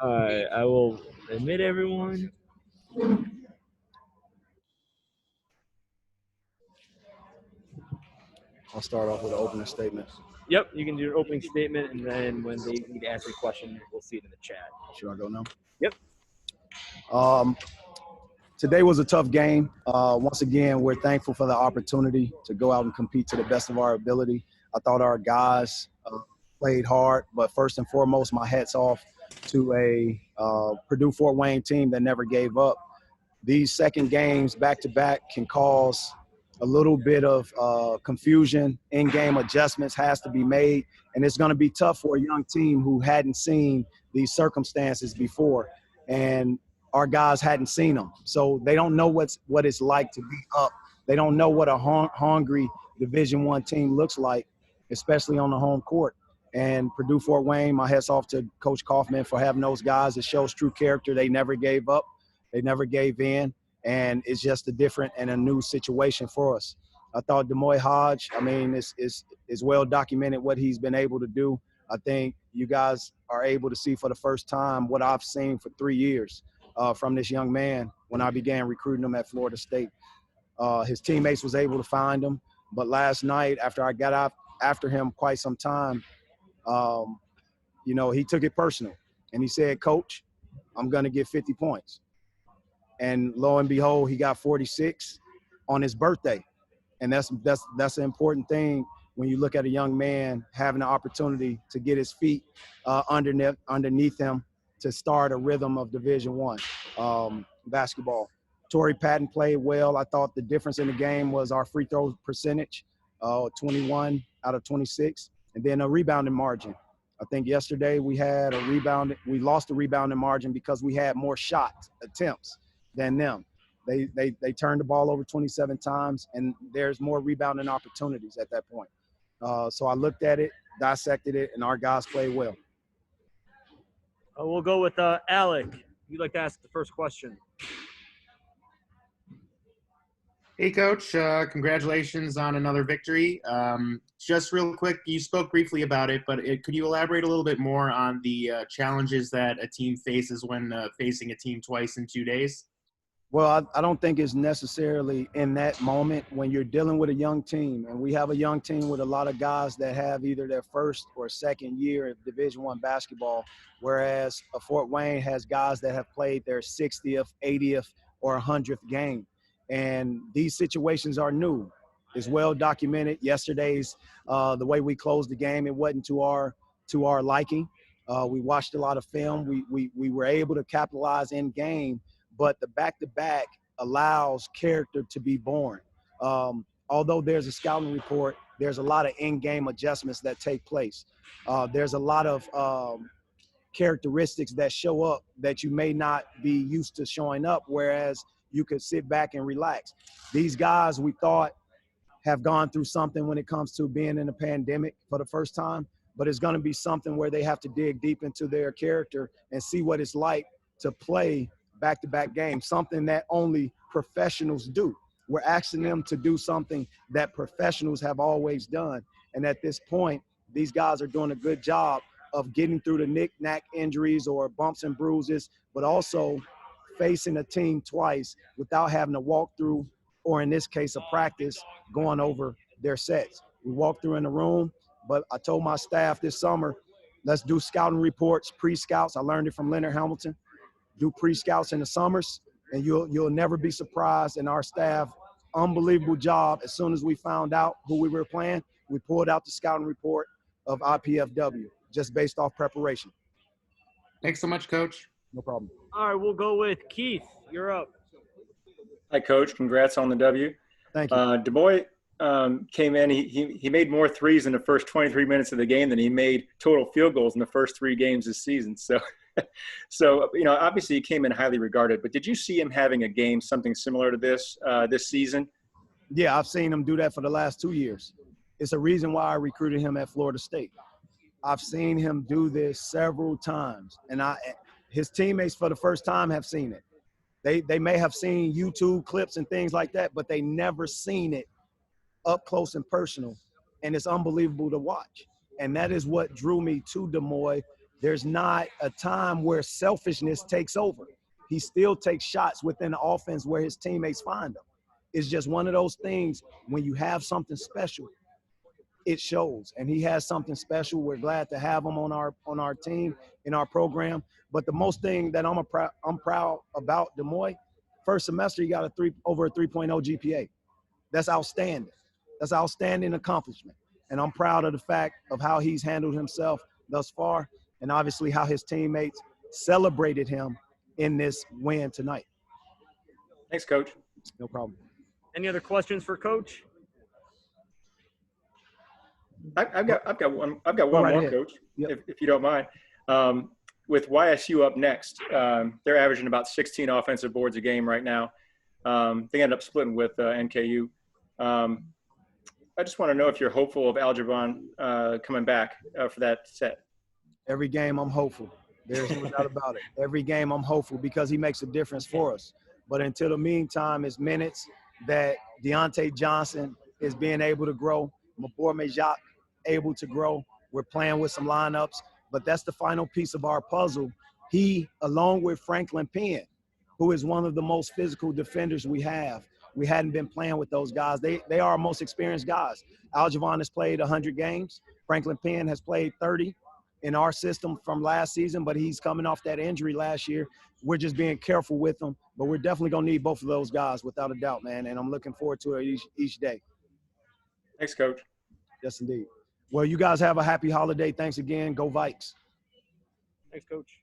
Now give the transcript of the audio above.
All right, I will admit everyone. I'll start off with an opening statement. Yep, you can do your opening statement, and then when they need to answer a question, we'll see it in the chat. Should I go now? Yep. Um, Today was a tough game. Once again, we're thankful for the opportunity to go out and compete to the best of our ability. I thought our guys played hard, but first and foremost, my hat's off to a Purdue Fort Wayne team that never gave up. These second games back-to-back can cause a little bit of confusion. In-game adjustments has to be made, and it's going to be tough for a young team who hadn't seen these circumstances before. And our guys hadn't seen them, so they don't know what it's like to be up. They don't know what a hungry Division I team looks like, especially on the home court. And Purdue Fort Wayne, my hat's off to Coach Kaufman for having those guys. It shows true character. They never gave up. They never gave in, and it's just a different and a new situation for us. I thought Demoy Hodge, I mean, it's well documented what he's been able to do. I think you guys are able to see for the first time what I've seen for 3 years from this young man when I began recruiting him at Florida State. His teammates was able to find him, but last night after I got out after him quite some time, he took it personal, and he said, "Coach, I'm going to get 50 points." And lo and behold, he got 46 on his birthday. And that's an important thing when you look at a young man having the opportunity to get his feet underneath him to start a rhythm of Division I basketball. Torrey Patton played well. I thought the difference in the game was our free throw percentage, 21 out of 26, and then a rebounding margin. I think yesterday we lost the rebounding margin because we had more shot attempts than them. They turned the ball over 27 times, and there's more rebounding opportunities at that point. So I looked at it, dissected it, and our guys played well. We'll go with Alec. You'd like to ask the first question. Hey, Coach. Congratulations on another victory. Just real quick, you spoke briefly about it, but could you elaborate a little bit more on the challenges that a team faces when facing a team twice in 2 days? Well, I don't think it's necessarily in that moment when you're dealing with a young team, and we have a young team with a lot of guys that have either their first or second year of Division I basketball, whereas Fort Wayne has guys that have played their 60th, 80th, or 100th game. And these situations are new. It's well documented. Yesterday's the way we closed the game, it wasn't to our liking. We watched a lot of film. We were able to capitalize in game, but the back-to-back allows character to be born. Although there's a scouting report, there's a lot of in-game adjustments that take place. There's a lot of characteristics that show up that you may not be used to showing up, whereas you could sit back and relax. These guys, we thought, have gone through something when it comes to being in a pandemic for the first time, but it's going to be something where they have to dig deep into their character and see what it's like to play back-to-back games, something that only professionals do. We're asking them to do something that professionals have always done. And at this point, these guys are doing a good job of getting through the knick-knack injuries or bumps and bruises, but also facing a team twice without having to walk through, or in this case, a practice going over their sets. We walked through in the room, but I told my staff this summer, let's do scouting reports, pre-scouts. I learned it from Leonard Hamilton. Do pre-scouts in the summers, and you'll never be surprised. And our staff, unbelievable job. As soon as we found out who we were playing, we pulled out the scouting report of IPFW, just based off preparation. Thanks so much, Coach. No problem. All right, we'll go with Keith. You're up. Hi, Coach. Congrats on the W. Thank you. DuBois came in. He made more threes in the first 23 minutes of the game than he made total field goals in the first 3 games this season. So obviously he came in highly regarded. But did you see him having a game something similar to this season? Yeah, I've seen him do that for the last 2 years. It's a reason why I recruited him at Florida State. I've seen him do this several times, and his teammates for the first time have seen it. They may have seen YouTube clips and things like that, but they never seen it up close and personal, and it's unbelievable to watch. And that is what drew me to Demoy there's not a time where selfishness takes over. He still takes shots within the offense where his teammates find him. It's just one of those things when you have something special, it shows. And he has something special. We're glad to have him on our team, in our program. But the most thing that I'm proud about Demoy, first semester he got over a 3.0 GPA. That's outstanding. That's outstanding accomplishment. And I'm proud of the fact of how he's handled himself thus far, and obviously how his teammates celebrated him in this win tonight. Thanks, Coach. No problem. Any other questions for Coach? I've got one right more, ahead. Coach, Yep. if you don't mind. With YSU up next, they're averaging about 16 offensive boards a game right now. They ended up splitting with NKU. I just want to know if you're hopeful of Algebron coming back for that set. Every game I'm hopeful. There's no doubt about it. Every game I'm hopeful because he makes a difference for us. But until the meantime, it's minutes that Deontay Johnson is being able to grow. Mabor Majak able to grow. We're playing with some lineups, but that's the final piece of our puzzle. He, along with Franklin Penn, who is one of the most physical defenders we have. We hadn't been playing with those guys. They are our most experienced guys. Aljavon has played 100 games. Franklin Penn has played 30 in our system from last season, but he's coming off that injury last year. We're just being careful with them, but we're definitely going to need both of those guys without a doubt, man, and I'm looking forward to it each day. Thanks, Coach. Yes, indeed. Well, you guys have a happy holiday. Thanks again. Go Vikes. Thanks, Coach.